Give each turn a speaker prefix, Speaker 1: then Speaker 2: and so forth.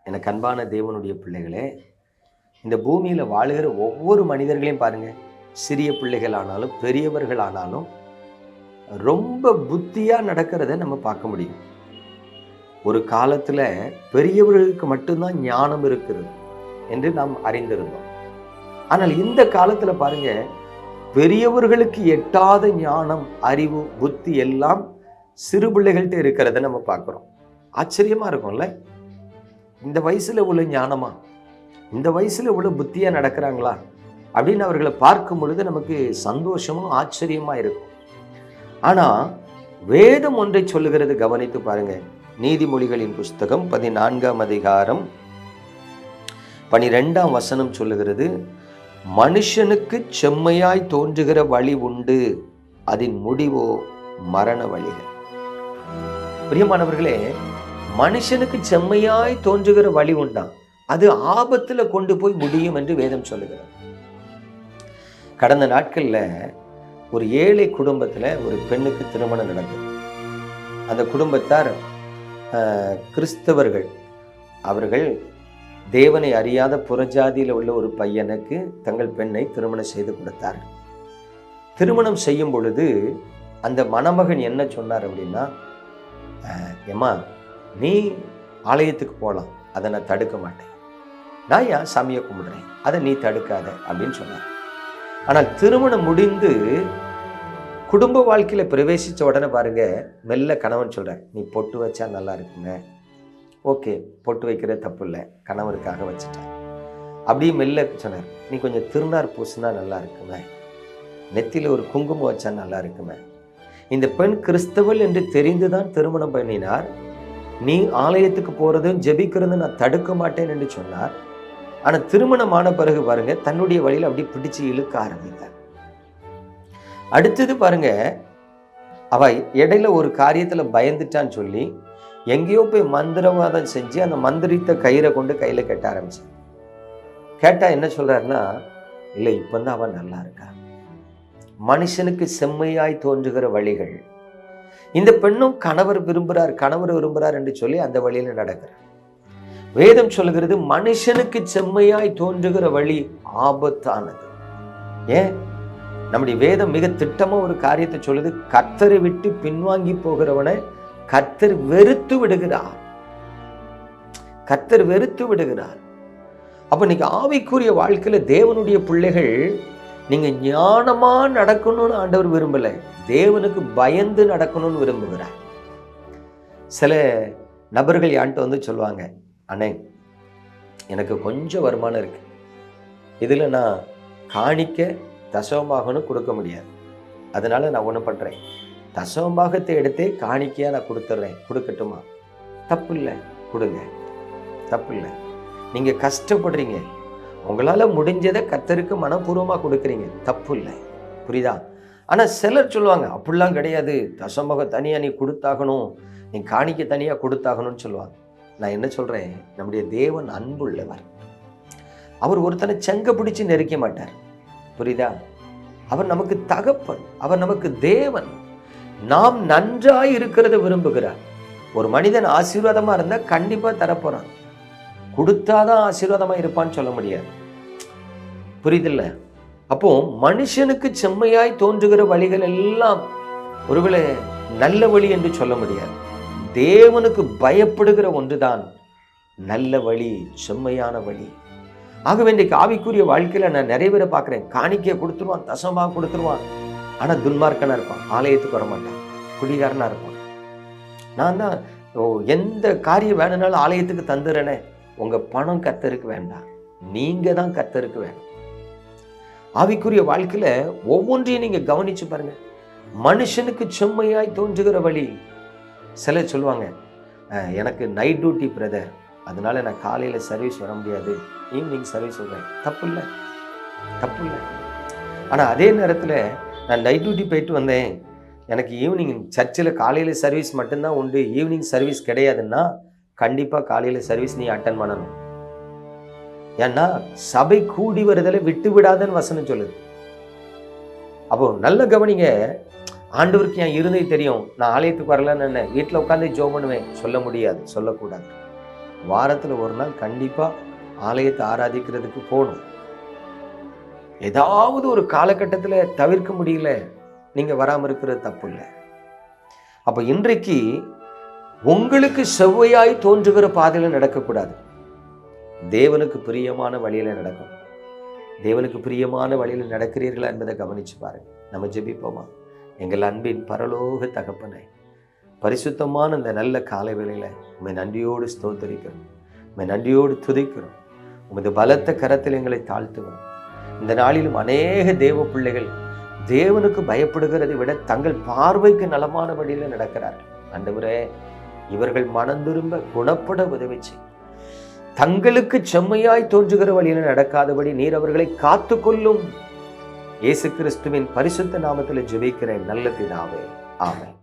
Speaker 1: எனக்கு அன்பான தேவனுடைய பிள்ளைகளே, இந்த பூமியில் வாழுகிற ஒவ்வொரு மனிதர்களையும் பாருங்க, சிறிய பிள்ளைகள் ஆனாலும் பெரியவர்கள் ஆனாலும் ரொம்ப புத்தியாக நடக்கிறத நம்ம பார்க்க முடியும். ஒரு காலத்தில் பெரியவர்களுக்கு மட்டும்தான் ஞானம் இருக்கிறது என்று நாம் அறிந்திருந்தோம். ஆனால் இந்த காலத்தில் பாருங்க, பெரியவர்களுக்கு எட்டாத ஞானம், அறிவு, புத்தி எல்லாம் சிறு பிள்ளைகள்கிட்ட இருக்கிறத நம்ம பார்க்குறோம். ஆச்சரியமா இருக்கும்ல, இந்த வயசுல உள்ள ஞானமா, இந்த வயசுல உள்ள புத்தியா நடக்கிறாங்களா அப்படின்னு அவர்களை பார்க்கும் பொழுது நமக்கு சந்தோஷமும் ஆச்சரியமா இருக்கும். ஆனா வேதம் ஒன்றை சொல்லுகிறது, கவனித்து பாருங்க. நீதிமொழிகளின் புஸ்தகம் 14ஆம் அதிகாரம் 12ஆம் வசனம் சொல்லுகிறது, மனுஷனுக்கு செம்மையாய் தோன்றுகிற வழி உண்டு, அதன் முடிவோ மரண வழிகள். பிரியமானவர்களே, மனுஷனுக்கு செம்மையாய் தோன்றுகிற வழி உண்டாம், அது ஆபத்துல கொண்டு போய் முடியும் என்று வேதம் சொல்லுகிறது. கடந்த நாட்கள்ல ஒரு ஏழை குடும்பத்துல ஒரு பெண்ணுக்கு திருமணம் நடந்தது. அந்த குடும்பத்தார் கிறிஸ்தவர்கள். அவர்கள் தேவனை அறியாத புறஜாதியில் உள்ள ஒரு பையனுக்கு தங்கள் பெண்ணை திருமணம் செய்து கொடுத்தார். திருமணம் செய்யும் பொழுது அந்த மணமகன் என்ன சொன்னார் அப்படின்னா, ஏம்மா நீ ஆலயத்துக்கு போகலாம், அதை நான் தடுக்க மாட்டேன், நான் ஏன் சாமியை கும்பிடுறேன், அதை நீ தடுக்காத அப்படின்னு சொன்னார். ஆனால் திருமணம் முடிந்து குடும்ப வாழ்க்கையில் பிரவேசித்த உடனே பாருங்க, மெல்ல கணவன் சொல்கிறார், நீ பொட்டு வச்சா நல்லா இருக்குங்க. ஓகே, பொட்டு வைக்கிற தப்பு இல்லை, கணவருக்காக வச்சுட்டேன். அப்படியே மெல்ல சொன்னார், நீ கொஞ்சம் திருநார் பூசினா நல்லா இருக்குமே, நெத்தியில் ஒரு குங்குமம் வச்சா நல்லா இருக்குமே. இந்த பெண் கிறிஸ்தவள் என்று தெரிந்துதான் திருமணம் பண்ணினார். நீ ஆலயத்துக்கு போகிறதும் ஜெபிக்கிறதும் நான் தடுக்க மாட்டேன் என்று சொன்னார். ஆனால் திருமணமான பிறகு பாருங்க, தன்னுடைய வழியில் அப்படி பிடிச்சு இழுக்க ஆரம்பித்தார். அடுத்தது பாருங்க, அவ இடையில ஒரு காரியத்தில் பயந்துட்டான்னு சொல்லி எங்கேயோ போய் மந்திரவாதம் செஞ்சு அந்த மந்திரித்த கயிறை கொண்டு கையில் கட்ட ஆரம்பிச்சு. கேட்டா என்ன சொல்றாருன்னா, இல்லை இப்பந்தான் அவன் நல்லா இருக்கா. மனுஷனுக்கு செம்மையாய் தோன்றுகிற வழிகள். இந்த பெண்ணும் கணவர் விரும்புகிறார் என்று சொல்லி அந்த வழியில நடக்கிறார். வேதம் சொல்லுகிறது, மனுஷனுக்கு செம்மையாய் தோன்றுகிற வழி ஆபத்தானது. ஏன்? நம்முடைய வேதம் மிக திட்டமா ஒரு காரியத்தை சொல்லுது, கர்த்தரை விட்டு பின்வாங்கி போகிறவனை கர்த்தர் வெறுத்து விடுகிறார். கர்த்தர் வெறுத்து விடுகிறார். அப்ப இன்னைக்கு ஆவிக்குரிய வாழ்க்கையில தேவனுடைய பிள்ளைகள் நீங்க ஞானமா நடக்கணும்னு ஆண்டவர் விரும்பல, தேவனுக்கு பயந்து நடக்கணும்னு விரும்புகிறார். சில நபர்கள் என்கிட்ட வந்து சொல்லுவாங்க, அண்ணே எனக்கு கொஞ்சம் வருமானம் இருக்கு, இதுல நான் காணிக்க தசமபாகனும் கொடுக்க முடியாது, அதனால நான் ஒன்று பண்றேன், தசமபாகத்தை எடுத்தே காணிக்கையா நான் கொடுத்துட்றேன், கொடுக்கட்டுமா? தப்பு இல்லை, கொடுங்க, தப்பு இல்லை. நீங்க கஷ்டப்படுறீங்க, உங்களால முடிஞ்சதை கர்த்தருக்கு மனப்பூர்வமா கொடுக்குறீங்க, தப்பு இல்லை, புரியுதா? ஆனா சிலர் சொல்லுவாங்க, அப்படிலாம் கிடையாது, தசமபாகம் தனியா நீ கொடுத்தாகணும், நீ காணிக்க தனியா கொடுத்தாகணும்னு சொல்லுவாங்க. நான் என்ன சொல்றேன், நம்முடைய தேவன் அன்புள்ளவர். அவர் ஒருத்தனை செங்க பிடிச்சு நெருக்க மாட்டார், புரியுதா? அவர் நமக்கு தகப்பன், அவர் நமக்கு தேவன். நாம் நன்றாய் இருக்கிறத விரும்புகிறார். ஒரு மனிதன் ஆசீர்வாதமா இருந்தா கண்டிப்பா தரப்போறான், கொடுத்தாதான் ஆசீர்வாதமா இருப்பான்னு சொல்ல முடியாது, புரியுதில்ல? அப்போ மனுஷனுக்கு செம்மையாய் தோன்றுகிற வழிகள் எல்லாம் ஒருவேளை நல்ல வழி என்று சொல்ல முடியாது. தேவனுக்கு பயப்படுகிற ஒன்றுதான் நல்ல வழி, செம்மையான வழி. ஆகவே இன்றைக்கு ஆவிக்குரிய வாழ்க்கையில நான் நிறைய பேரை பார்க்குறேன், காணிக்கையை கொடுத்துருவான், தசமாக கொடுத்துருவான், ஆனா துன்மார்க்கனா இருப்பான், ஆலயத்துக்கு வர மாட்டான், குடிகாரனா இருப்பான். நான் தான் எந்த காரியம் வேணும்னாலும் ஆலயத்துக்கு தந்துடுறேனே. உங்க பணம் கர்த்தருக்கு வேண்டாம், நீங்க தான் கர்த்தருக்கு வேணும். ஆவிக்குரிய வாழ்க்கையில ஒவ்வொன்றையும் நீங்க கவனிச்சு பாருங்க. மனுஷனுக்கு செம்மையாய் தோன்றுகிற வழி. சிலர் சொல்லுவாங்க, எனக்கு நைட் டியூட்டி பிரதர், அதனால நான் காலையில சர்வீஸ் வர முடியாது, ஈவினிங் சர்வீஸ் வருவேன். தப்பு இல்லை, தப்பு இல்லை. ஆனா அதே நேரத்தில் நான் நைட் டியூட்டி போயிட்டு வந்தேன், எனக்கு ஈவினிங் சர்ச்சில் காலையில் சர்வீஸ் மட்டும்தான் உண்டு, ஈவினிங் சர்வீஸ் கிடையாதுன்னா கண்டிப்பாக காலையில் சர்வீஸ் நீ அட்டன் பண்ணணும். ஏன்னா சபை கூடி வருதலை விட்டு விடாதன்னு வசனம் சொல்லுது. அப்போ நல்ல கவனிங்க, ஆண்டவருக்கு என் இருந்தே தெரியும், நான் ஆலயத்துக்கு வரலன்னு என்ன வீட்டில் உட்காந்து ஜோம் பண்ணுவேன் சொல்ல முடியாது, சொல்லக்கூடாது. வாரத்தில் ஒரு நாள் கண்டிப்பாக ஆலயத்தை ஆராதிக்கிறதுக்கு போகணும். ஏதாவது ஒரு காலகட்டத்தில் தவிர்க்க முடியல, நீங்கள் வராமல் இருக்கிறது தப்பு இல்லை. அப்போ இன்றைக்கு உங்களுக்கு செவ்வையாய் தோன்றுகிற பாதையில் நடக்கக்கூடாது. தேவனுக்கு பிரியமான வழியில் நடக்கும். தேவனுக்கு பிரியமான வழியில் நடக்கிறீர்களா என்பதை கவனிச்சு பாருங்க. நம்ம ஜெபிப்போமா? எங்கள் அன்பின் பரலோக தகப்பனை, பரிசுத்தமான இந்த நல்ல காலை வேளையில உம்மை நன்றியோடு ஸ்தோத்தரிக்கிறோம், உம்மை நன்றியோடு துதிக்கிறோம். உமது பலத்த கரத்தில் எங்களை தாழ்த்துவோம். இந்த நாளிலும் அநேக தேவ பிள்ளைகள் தேவனுக்கு பயப்படுகிறதை விட தங்கள் பார்வைக்கு நலமான வழியில் நடக்கிறார்கள். ஆண்டவரே, இவர்கள் மனம் திரும்ப குணப்பட உதவி செய். தங்களுக்கு செம்மையாய் தோன்றுகிற வழியில் நடக்காதபடி நீர் அவர்களை காத்துக்கொள்ளும். இயேசு கிறிஸ்துவின் பரிசுத்த நாமத்தில் ஜெபிக்கிறேன் நல்ல பிதாவே, ஆமென்.